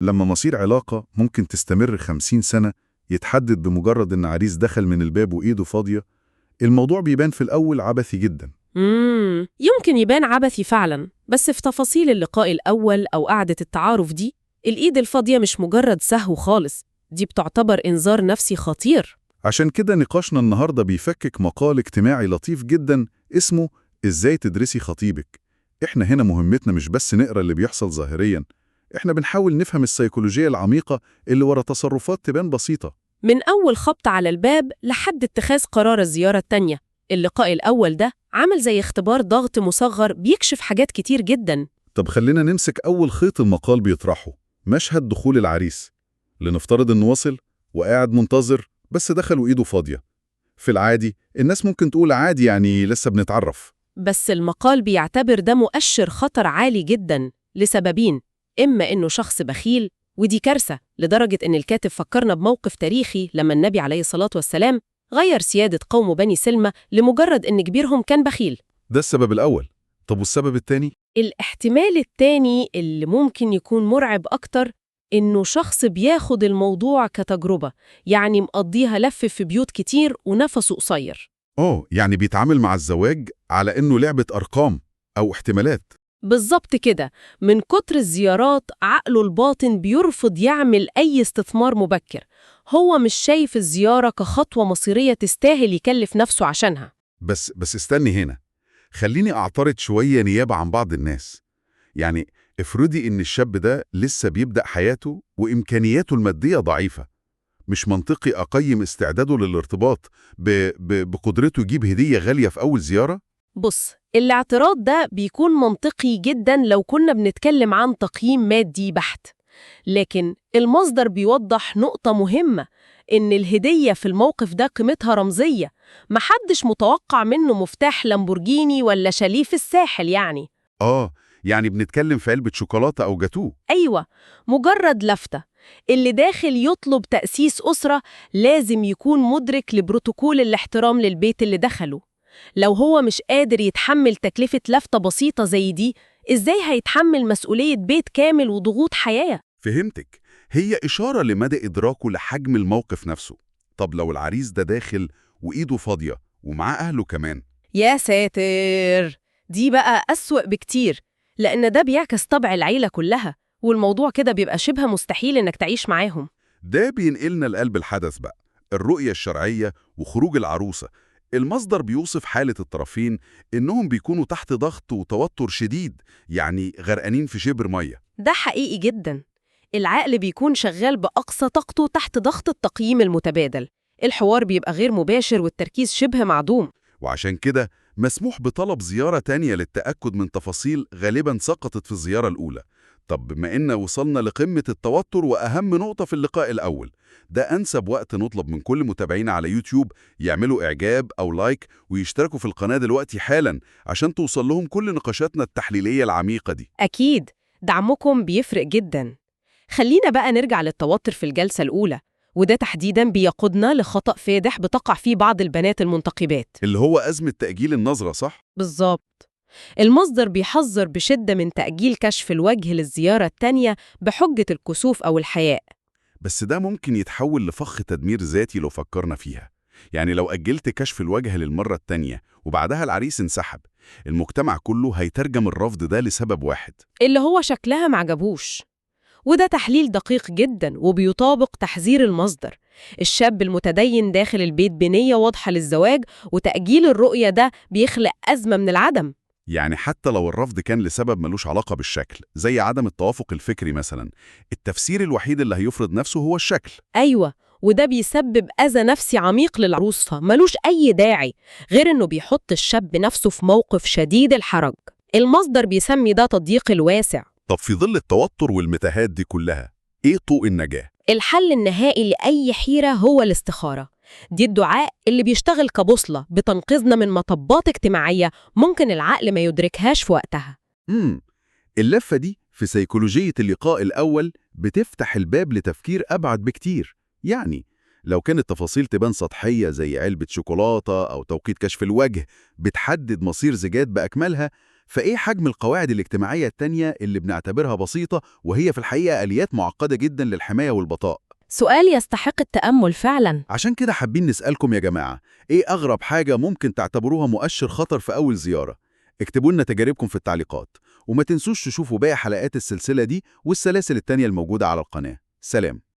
لما مصير علاقة ممكن تستمر 50 سنة يتحدد بمجرد إن عريس دخل من الباب وإيده فاضية، الموضوع بيبان في الأول عبثي جدا. يمكن يبان عبثي فعلا، بس في تفاصيل اللقاء الأول أو قعدة التعارف دي، الإيد الفاضية مش مجرد سهو خالص، دي بتعتبر إنذار نفسي خطير. عشان كده نقاشنا النهاردة بيفكك مقال اجتماعي لطيف جدا اسمه إزاي تدرسي خطيبك. إحنا هنا مهمتنا مش بس نقرأ اللي بيحصل ظاهريا، إحنا بنحاول نفهم السيكولوجية العميقة اللي ورا تصرفات تبان بسيطة. من أول خبط على الباب لحد اتخاذ قرار الزيارة التانية، اللقاء الأول ده عمل زي اختبار ضغط مصغر بيكشف حاجات كتير جدا. طب خلينا نمسك أول خيط المقال بيطرحه، مشهد دخول العريس. لنفترض إنه وصل وقاعد منتظر بس دخل وإيده فاضية. في العادي الناس ممكن تقول عادي، يعني لسه بنتعرف. بس المقال بيعتبر ده مؤشر خطر عالي جدا لسببين: إما إنه شخص بخيل، ودي كارثة لدرجة إن الكاتب فكرنا بموقف تاريخي لما النبي عليه الصلاة والسلام غير سيادة قوم بني سلمة لمجرد إن كبيرهم كان بخيل. ده السبب الأول. طب والسبب التاني؟ الاحتمال التاني اللي ممكن يكون مرعب أكتر، إنه شخص بياخد الموضوع كتجربة، يعني مقضيها لف في بيوت كتير ونفسه قصير. يعني بيتعامل مع الزواج على إنه لعبة أرقام أو احتمالات. بالظبط كده، من كتر الزيارات عقله الباطن بيرفض يعمل أي استثمار مبكر، هو مش شايف الزيارة كخطوة مصيرية تستاهل يكلف نفسه عشانها. بس استني هنا، خليني أعترض شوية نيابة عن بعض الناس. يعني افرضي إن الشاب ده لسه بيبدأ حياته وإمكانياته المادية ضعيفة، مش منطقي أقيم استعداده للارتباط بقدرته يجيب هدية غالية في أول زيارة؟ بص، الاعتراض ده بيكون منطقي جدا لو كنا بنتكلم عن تقييم مادي بحت، لكن المصدر بيوضح نقطة مهمة، إن الهدية في الموقف ده قيمتها رمزية، محدش متوقع منه مفتاح لامبورجيني ولا شاليه في الساحل يعني. يعني بنتكلم في علبة شوكولاتة أو جاتوه. أيوة، مجرد لفتة. اللي داخل يطلب تأسيس أسرة لازم يكون مدرك لبروتوكول الاحترام للبيت اللي دخله. لو هو مش قادر يتحمل تكلفة لفتة بسيطة زي دي، إزاي هيتحمل مسؤولية بيت كامل وضغوط حياة؟ فهمتك، هي إشارة لمدى إدراكه لحجم الموقف نفسه. طب لو العريس ده داخل وإيده فاضية ومعاه أهله كمان؟ يا ساتر، دي بقى أسوأ بكتير، لأن ده بيعكس طبع العيلة كلها، والموضوع كده بيبقى شبه مستحيل إنك تعيش معاهم. ده بينقلنا لقلب الحدث بقى، الرؤية الشرعية وخروج العروسة. المصدر بيوصف حالة الطرفين إنهم بيكونوا تحت ضغط وتوتر شديد، يعني غرقانين في شبر مية. ده حقيقي جدا، العقل بيكون شغال بأقصى طاقته تحت ضغط التقييم المتبادل، الحوار بيبقى غير مباشر والتركيز شبه معدوم. وعشان كده مسموح بطلب زيارة تانية للتأكد من تفاصيل غالباً سقطت في الزيارة الأولى. طب بما إن وصلنا لقمة التوتر وأهم نقطة في اللقاء الأول، ده أنسب وقت نطلب من كل متابعينا على يوتيوب يعملوا إعجاب أو لايك ويشتركوا في القناة دلوقتي حالاً عشان توصل لهم كل نقاشاتنا التحليلية العميقة دي. أكيد، دعمكم بيفرق جداً. خلينا بقى نرجع للتوتر في الجلسة الأولى، وده تحديداً بيقودنا لخطأ فادح بتقع فيه بعض البنات المنتقبات. اللي هو أزمة تأجيل النظرة، صح؟ بالظبط، المصدر بيحذر بشدة من تأجيل كشف الوجه للزيارة التانية بحجة الكسوف أو الحياء. بس ده ممكن يتحول لفخ تدمير ذاتي لو فكرنا فيها. يعني لو أجلت كشف الوجه للمرة التانية وبعدها العريس انسحب، المجتمع كله هيترجم الرفض ده لسبب واحد، اللي هو شكلها معجبوش. وده تحليل دقيق جدا وبيطابق تحذير المصدر. الشاب المتدين داخل البيت بنية واضحة للزواج، وتأجيل الرؤية ده بيخلق أزمة من العدم. يعني حتى لو الرفض كان لسبب ملوش علاقة بالشكل زي عدم التوافق الفكري مثلا، التفسير الوحيد اللي هيفرض نفسه هو الشكل. أيوة، وده بيسبب أذى نفسي عميق للعروسة ملوش أي داعي، غير إنه بيحط الشاب نفسه في موقف شديد الحرج. المصدر بيسمي ده تضييق الواسع. طب في ظل التوتر والمتاهات دي كلها، إيه طوق النجاة؟ الحل النهائي لأي حيرة هو الاستخارة. دي الدعاء اللي بيشتغل كبوصلة بتنقذنا من مطبات اجتماعية ممكن العقل ما يدركهاش في وقتها. اللفة دي في سيكولوجية اللقاء الأول بتفتح الباب لتفكير أبعد بكتير. يعني لو كانت تفاصيل تبان سطحية زي علبة شوكولاتة أو توقيت كشف الوجه بتحدد مصير زيجات بأكملها، فإيه حجم القواعد الاجتماعية التانية اللي بنعتبرها بسيطة وهي في الحقيقة آليات معقدة جدا للحماية والبقاء؟ سؤال يستحق التأمل فعلا. عشان كده حابين نسألكم يا جماعة، إيه أغرب حاجة ممكن تعتبروها مؤشر خطر في أول زيارة؟ اكتبوا لنا تجاربكم في التعليقات، وما تنسوش تشوفوا باقي حلقات السلسلة دي والسلاسل التانية الموجودة على القناة. سلام.